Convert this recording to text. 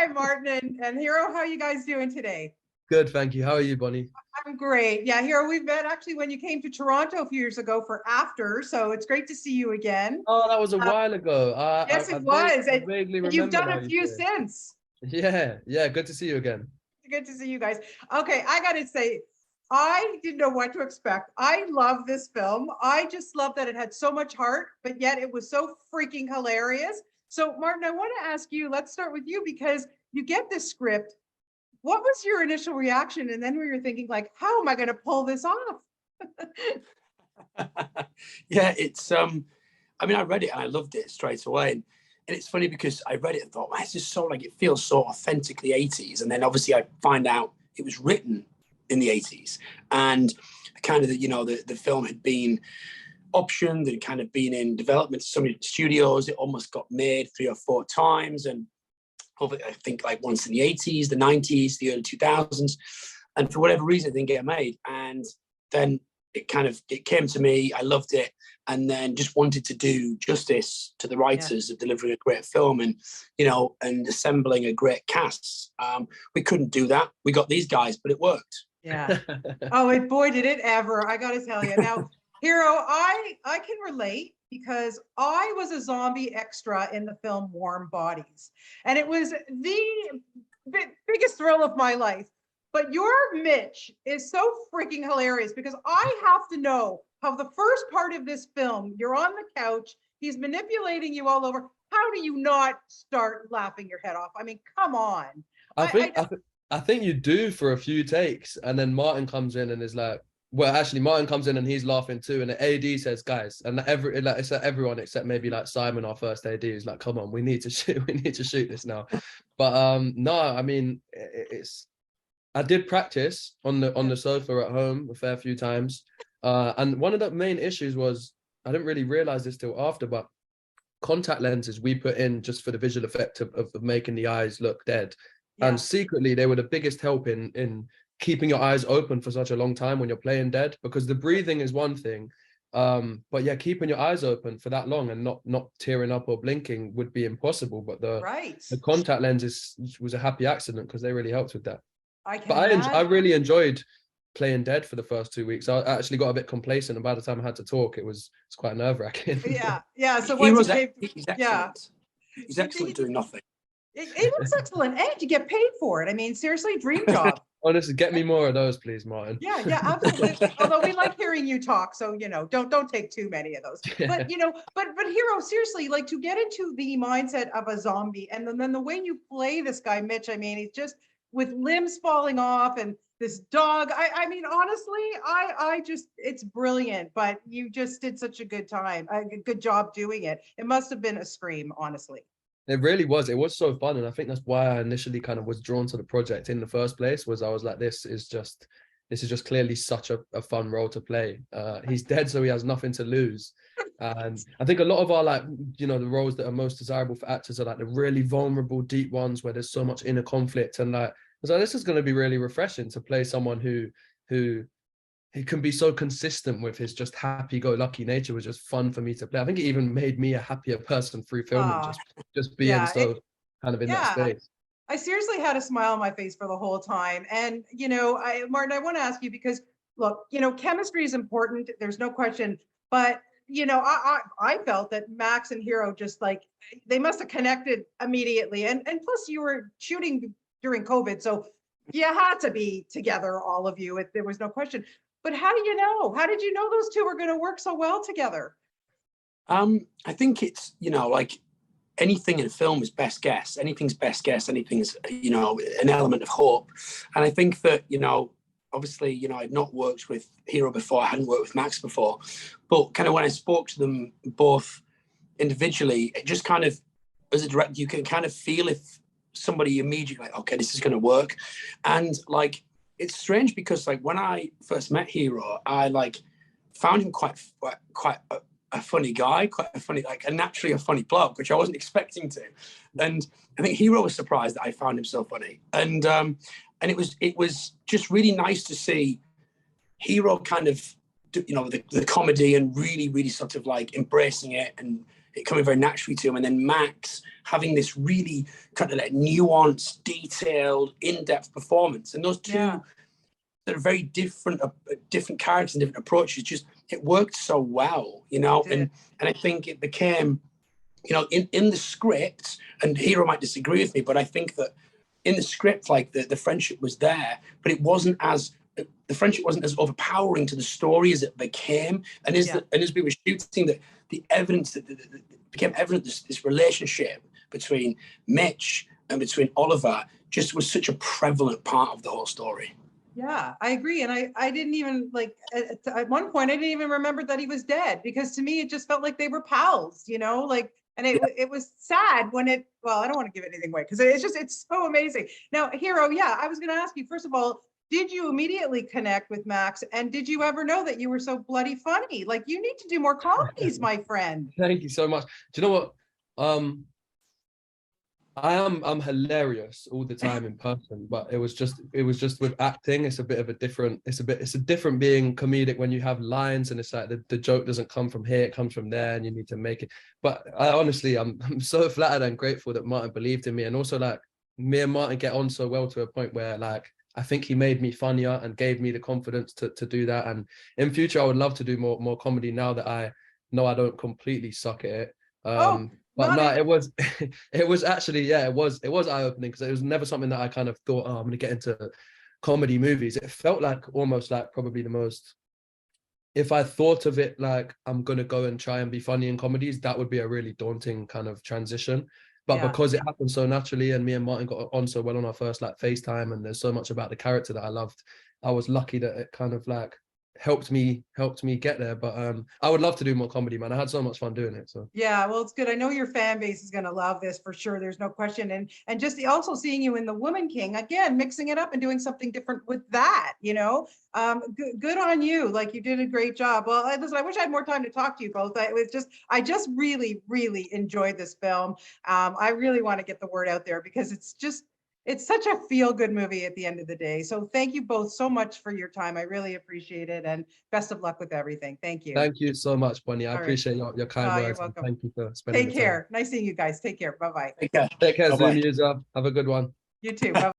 Hi, Martin and Hero. How are you guys doing today? Good, thank you. How are you, Bonnie? I'm great. Yeah, Hero, we've met actually when you came to Toronto a few years ago for After, so it's great to see you again. Oh, that was a Uh, while ago. yes, it was. I vaguely And you've remember done now, a you few say. since. Yeah, good to see you again. Good to see you guys. Okay, I got to say, I didn't know what to expect. I love this film. I just love that it had so much heart, but yet it was so freaking hilarious. So, Martin, I want to ask you, let's start with you because you get this script. What was your initial reaction? And then we were thinking, like, how am I going to pull this off? Yeah, it's I mean, I read it and I loved it straight away. And it's funny because I read it and thought, wow, it's just so like it feels so authentically 80s. And then obviously I find out it was written in the 80s. And kind of the film had been optioned and kind of been in development to so many studios. It almost got made 3 or 4 times. And over, I think like once in the 80s, the 90s, the early 2000s. And for whatever reason, it didn't get made. And then it came to me. I loved it, and then just wanted to do justice to the writers of delivering a great film, and and assembling a great cast. We couldn't do that. We got these guys, but it worked. Yeah. Oh, boy, did it ever! I got to tell you now, Hero. I can relate because I was a zombie extra in the film Warm Bodies, and it was the biggest thrill of my life. But your Mitch is so freaking hilarious because I have to know how the first part of this film, you're on the couch, he's manipulating you all over. How do you not start laughing your head off? I mean, come on. I think you do for a few takes, and then Martin comes in and is like, well, actually, Martin comes in and he's laughing too, and the AD says, "Guys," and it's like everyone except maybe like Simon, our first AD, is like, "Come on, we need to shoot this now." But no, I mean, I did practice on the sofa at home a fair few times, and one of the main issues was I didn't really realize this till after, but contact lenses we put in just for the visual effect of making the eyes look dead, and secretly they were the biggest help in keeping your eyes open for such a long time when you're playing dead, because the breathing is one thing, but yeah, keeping your eyes open for that long and not tearing up or blinking would be impossible. But the contact lenses was a happy accident because they really helped with that. I really enjoyed playing dead for the first 2 weeks. I actually got a bit complacent, and by the time I had to talk, it's quite nerve-wracking. Yeah. So he's excellent. He's excellent doing nothing. It was excellent, and you get paid for it. I mean, seriously, dream job. Honestly, get me more of those, please, Martin. Yeah, absolutely. Although we like hearing you talk, so don't take too many of those. But but Hero, seriously, like to get into the mindset of a zombie, and then the way you play this guy, Mitch. I mean, he's just with limbs falling off and this dog. I mean, honestly, I just, it's brilliant. But you just did such a good job doing it. It must have been a scream, honestly. It really was. It was so fun, and I think that's why I initially kind of was drawn to the project in the first place. Was I was like, this is just clearly such a fun role to play. He's dead, so he has nothing to lose. And I think a lot of our the roles that are most desirable for actors are like the really vulnerable, deep ones where there's so much inner conflict. And like, I was like, this is going to be really refreshing to play someone who he can be so consistent with his just happy-go-lucky nature. Was just fun for me to play. I think it even made me a happier person through filming, just being kind of in that space. I seriously had a smile on my face for the whole time. And Martin, I want to ask you because look, chemistry is important. There's no question. But I felt that Max and Hero just like they must have connected immediately. And plus, you were shooting during COVID, so you had to be together, all of you. There was no question. But how do you know? How did you know those two were going to work so well together? I think it's, like anything in a film is best guess. Anything's best guess. Anything's, an element of hope. And I think that, obviously, I'd not worked with Hero before. I hadn't worked with Max before. But kind of when I spoke to them both individually, it just kind of, as a director, you can kind of feel if somebody immediately like, okay, this is going to work. And like, it's strange because like when I first met Hero, I like found him quite a funny guy, naturally a funny bloke, which I wasn't expecting to. And I think Hero was surprised that I found him so funny. And it was just really nice to see Hero kind of, the comedy and really, really sort of like embracing it and it coming very naturally to him, and then Max having this really kind of like nuanced, detailed, in-depth performance, and those two that are very different, different characters and different approaches. Just it worked so well, you know, and I think it became, you know, in the script, and Hero might disagree with me, but I think that in the script, like the friendship was there, but it wasn't as, the friendship wasn't as overpowering to the story as it became. And as we were shooting, that the evidence that became evident, this relationship between Mitch and between Oliver just was such a prevalent part of the whole story. Yeah, I agree. And I didn't even like, at one point, I didn't even remember that he was dead, because to me, it just felt like they were pals, you know, like, and it was sad when well, I don't want to give anything away because it's so amazing. Now, Hero, I was going to ask you, first of all, did you immediately connect with Max? And did you ever know that you were so bloody funny? Like, you need to do more comedies, my friend. Thank you so much. Do you know what? I'm hilarious all the time in person, but it was just with acting, it's a bit of a different, it's a different being comedic when you have lines and it's like the joke doesn't come from here, it comes from there, and you need to make it. But I honestly, I'm so flattered and grateful that Martin believed in me, and also like me and Martin get on so well to a point where like I think he made me funnier and gave me the confidence to do that. And in future, I would love to do more comedy now that I know I don't completely suck at it. But no, it was actually, it was eye-opening, because it was never something that I kind of thought, oh, I'm gonna get into comedy movies. It felt like almost like probably the most, if I thought of it like I'm gonna go and try and be funny in comedies, that would be a really daunting kind of transition. But because it happened so naturally, and me and Martin got on so well on our first like FaceTime, and there's so much about the character that I loved, I was lucky that it kind of like helped me get there. But I would love to do more comedy, man. I had so much fun doing it. So yeah, well, it's good. I know your fan base is going to love this for sure. There's no question. And just also seeing you in The Woman King, again, mixing it up and doing something different with that, you know, good on you. Like, you did a great job. Well, listen, I wish I had more time to talk to you both. I just really, really enjoyed this film. I really want to get the word out there, because it's such a feel-good movie at the end of the day. So thank you both so much for your time. I really appreciate it, and best of luck with everything. Thank you. Thank you so much, Bonnie. I appreciate your kind words. You're welcome. Thank you for spending Take care. Nice seeing you guys. Take care. Bye-bye. Take care. Take care, Bye-bye. Zoom user. Have a good one. You too. Bye.